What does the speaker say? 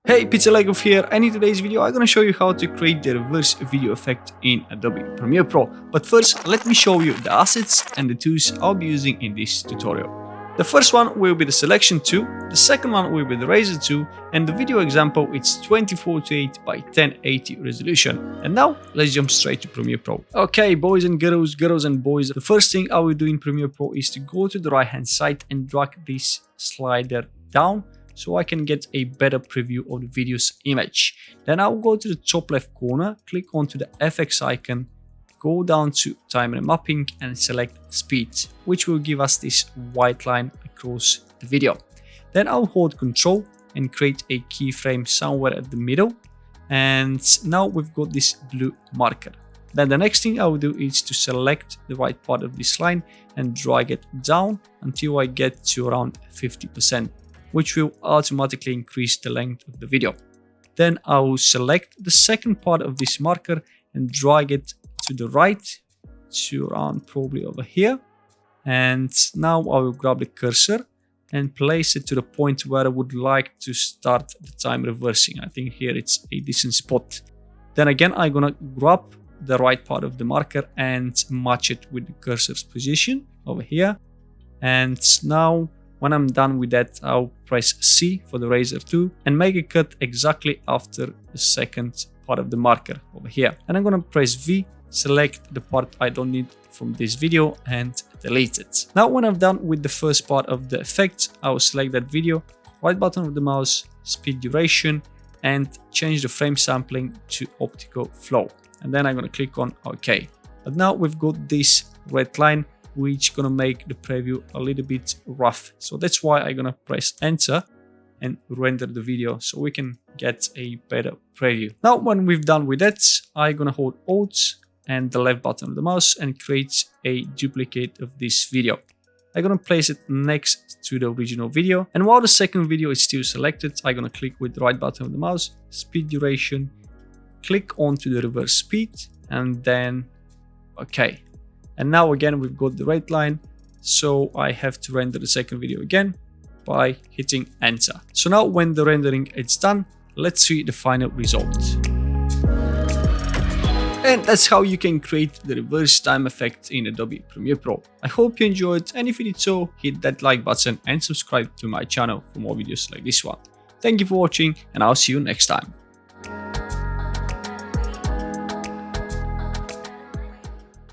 Hey, Pizza Legov here, and in today's video I'm gonna show you how to create the reverse video effect in Adobe Premiere Pro. But first, let me show you the assets and the tools I'll be using in this tutorial. The first one will be the selection tool, the second one will be the razor tool, and the video example it's 2048 by 1080 resolution. And now let's jump straight to Premiere Pro. Okay, boys and girls and boys, the first thing I will do in Premiere Pro is to go to the right hand side and drag this slider down, so I can get a better preview of the video's image. Then I'll go to the top left corner, click onto the FX icon, go down to timeline mapping and select speed, which will give us this white line across the video. Then I'll hold Ctrl and create a keyframe somewhere at the middle. And now we've got this blue marker. Then the next thing I will do is to select the right part of this line and drag it down until I get to around 50%. Which will automatically increase the length of the video. Then I will select the second part of this marker and drag it to the right to around probably over here. And now I will grab the cursor and place it to the point where I would like to start the time reversing. I think here it's a decent spot. Then again, I'm gonna grab the right part of the marker and match it with the cursor's position over here. And now when I'm done with that, I'll press C for the razor tool and make a cut exactly after the second part of the marker over here. And I'm gonna press V, select the part I don't need from this video and delete it. Now when I'm done with the first part of the effect, I will select that video, right button of the mouse, speed duration, and change the frame sampling to optical flow. And then I'm gonna click on OK. But now we've got this red line, which gonna make the preview a little bit rough. So that's why I'm gonna press enter and render the video so we can get a better preview. Now when we've done with that, I'm gonna hold Alt and the left button of the mouse and create a duplicate of this video. I'm gonna place it next to the original video, and while the second video is still selected, I'm gonna click with the right button of the mouse, speed duration, click onto the reverse speed, and then OK. And now again, we've got the red line, so I have to render the second video again by hitting enter. So now when the rendering is done, let's see the final result. And that's how you can create the reverse time effect in Adobe Premiere Pro. I hope you enjoyed, and if you did so, hit that like button and subscribe to my channel for more videos like this one. Thank you for watching, and I'll see you next time.